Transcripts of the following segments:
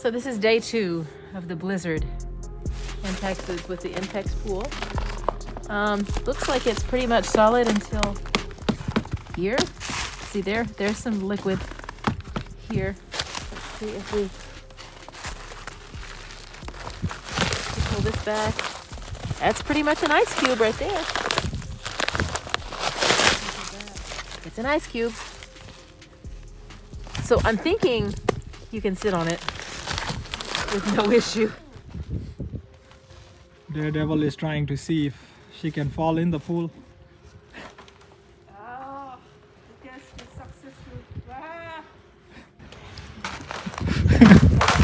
So this is day 2 of the Blizzard in Texas with the Intex pool. Looks like it's pretty much solid until here. See there's some liquid here. See if we pull this back. That's pretty much an ice cube right there. It's an ice cube. So I'm thinking you can sit on it with no issue. Daredevil is trying to see if she can fall in the pool. Oh, yes, it's successful. Ah.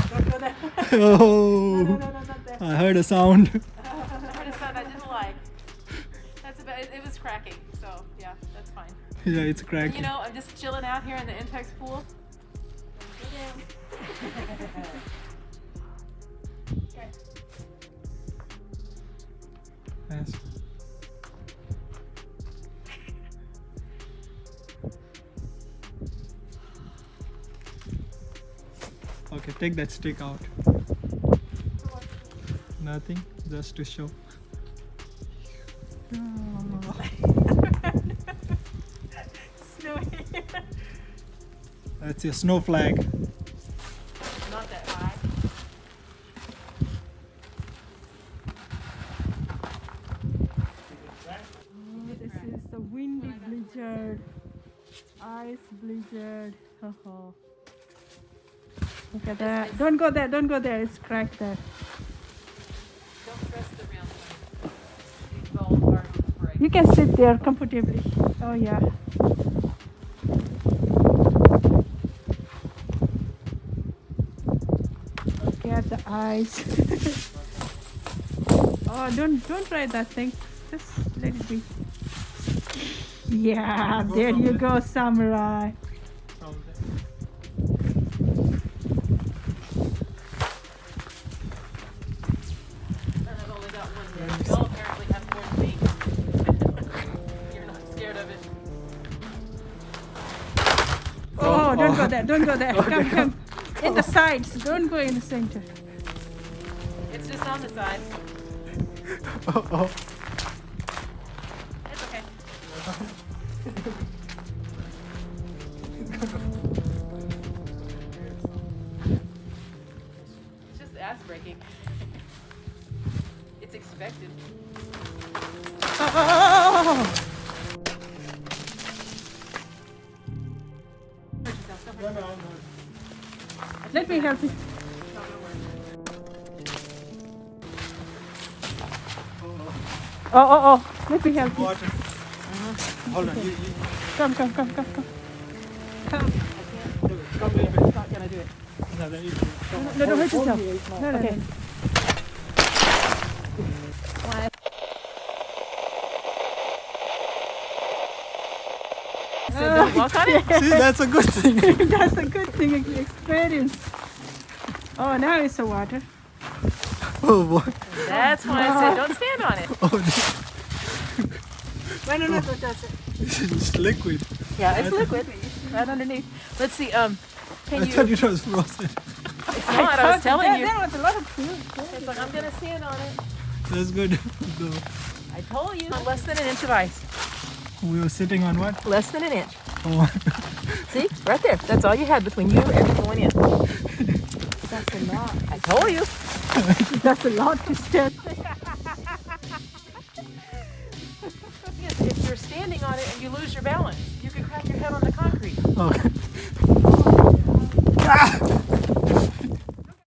Don't go there. Oh, No, not there. I heard a sound. I heard a sound I didn't like. That's about it. It was cracking, so yeah, that's fine. Yeah, it's And, cracking. you know, I'm just chilling out here in the Intex pool. Okay. Yes. Okay, take that stick out. Nothing, just to show. Snowy. That's your snow flag. Not that high. This is the windy blizzard, ice blizzard. Oh. Look at that. Don't go there, don't go there. It's cracked there. Don't press the round one. These balls are break. You can sit there comfortably. Oh yeah. Look at the ice. Oh, don't try that thing. Just let it be. Yeah, there you go, samurai. And I've only got one here. Y'all apparently have more than me. You're not scared of it. Oh, don't go there, don't go there. Come. In the sides, don't go in the center. It's just on the side. Oh. It's okay. It's just ass breaking. It's expected. Oh. Hurt yourself. Don't hurt yourself. Let me help you. No, don't worry. Oh. Let me help you. Water. Hold on. Come. Come. I can't. Come a little bit. It's not gonna do it. No, there you go. No, don't hurt yourself. No. Okay. So don't walk on it? See, that's a good thing. That's a good thing experience. Oh, now it's the water. Oh boy. That's why I said don't stand on it. No, that's it. It's liquid. Yeah, it's liquid. Right underneath. Let's see, I can thought you... it was frozen. It's not, I was telling you. There was a lot of food. It's like, I'm gonna stand on it. That's good. Go. I told you. Less than an inch of ice. We were sitting on what? Less than an inch. Oh. See? Right there. That's all you had between you and going in. That's a lot. I told you. That's a lot to stand. Yes, if you're standing on it and you lose your balance, you can crack your head on the concrete. Okay. Ah!